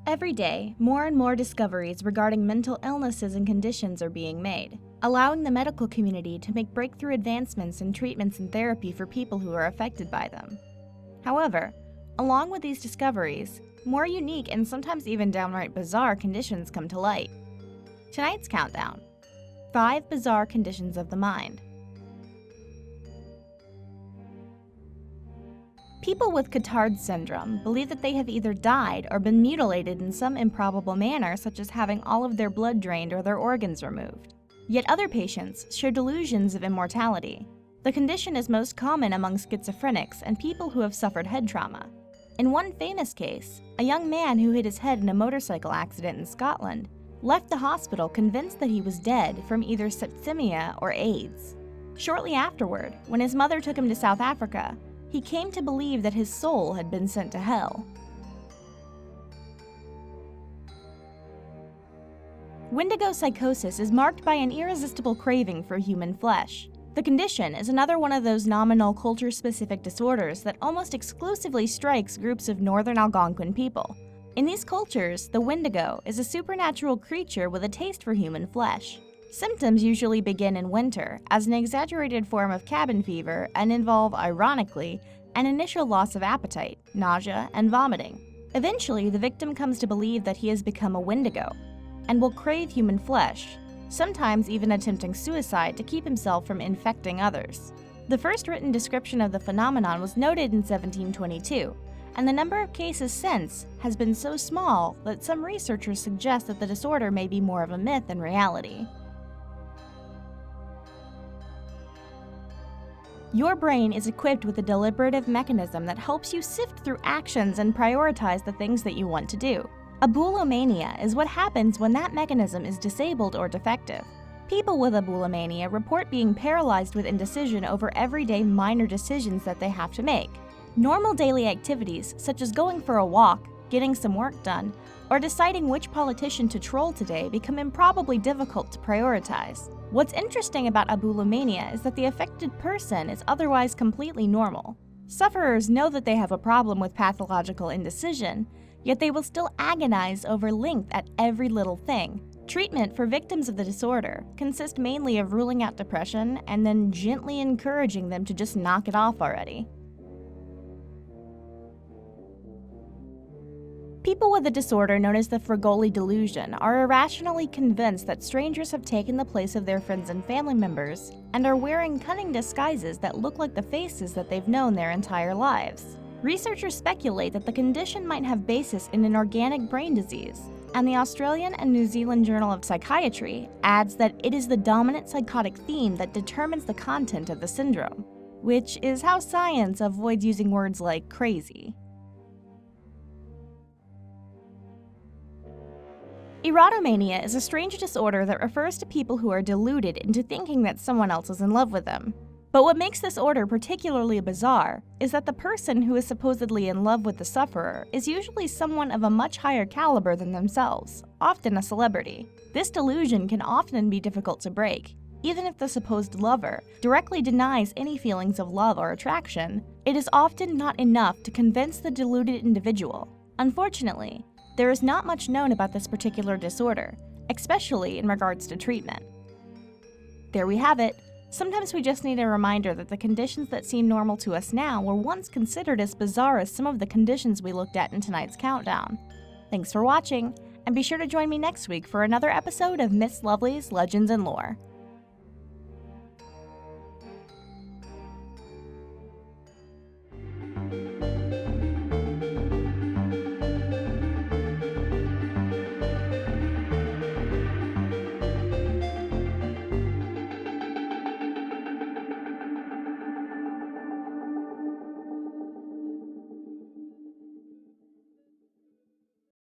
Every day, more and more discoveries regarding mental illnesses and conditions are being made, allowing the medical community to make breakthrough advancements in treatments and therapy for people who are affected by them. However, along with these discoveries, more unique and sometimes even downright bizarre conditions come to light. Tonight's countdown: 5 bizarre conditions of the mind. People with Cotard syndrome believe that they have either died or been mutilated in some improbable manner, such as having all of their blood drained or their organs removed. Yet other patients show delusions of immortality. The condition is most common among schizophrenics and people who have suffered head trauma. In one famous case, a young man who hit his head in a motorcycle accident in Scotland left the hospital convinced that he was dead from either septicemia or AIDS. Shortly afterward, when his mother took him to South Africa, he came to believe that his soul had been sent to hell. Wendigo psychosis is marked by an irresistible craving for human flesh. The condition is another one of those nominal culture-specific disorders that almost exclusively strikes groups of northern Algonquin people. In these cultures, the Wendigo is a supernatural creature with a taste for human flesh. Symptoms usually begin in winter as an exaggerated form of cabin fever and involve, ironically, an initial loss of appetite, nausea, and vomiting. Eventually, the victim comes to believe that he has become a Wendigo and will crave human flesh, sometimes even attempting suicide to keep himself from infecting others. The first written description of the phenomenon was noted in 1722, and the number of cases since has been so small that some researchers suggest that the disorder may be more of a myth than reality. Your brain is equipped with a deliberative mechanism that helps you sift through actions and prioritize the things that you want to do. Abulomania is what happens when that mechanism is disabled or defective. People with abulomania report being paralyzed with indecision over everyday minor decisions that they have to make. Normal daily activities, such as going for a walk, getting some work done, or deciding which politician to troll today, become improbably difficult to prioritize. What's interesting about abulomania is that the affected person is otherwise completely normal. Sufferers know that they have a problem with pathological indecision, yet they will still agonize over length at every little thing. Treatment for victims of the disorder consists mainly of ruling out depression and then gently encouraging them to just knock it off already. People with a disorder known as the Fragoli delusion are irrationally convinced that strangers have taken the place of their friends and family members and are wearing cunning disguises that look like the faces that they've known their entire lives. Researchers speculate that the condition might have basis in an organic brain disease, and the Australian and New Zealand Journal of Psychiatry adds that it is the dominant psychotic theme that determines the content of the syndrome, which is how science avoids using words like crazy. Erotomania is a strange disorder that refers to people who are deluded into thinking that someone else is in love with them. But what makes this order particularly bizarre is that the person who is supposedly in love with the sufferer is usually someone of a much higher caliber than themselves, often a celebrity. This delusion can often be difficult to break. Even if the supposed lover directly denies any feelings of love or attraction, it is often not enough to convince the deluded individual. Unfortunately, there is not much known about this particular disorder, especially in regards to treatment. There we have it. Sometimes we just need a reminder that the conditions that seem normal to us now were once considered as bizarre as some of the conditions we looked at in tonight's countdown. Thanks for watching, and be sure to join me next week for another episode of Miss Lovely's Legends and Lore.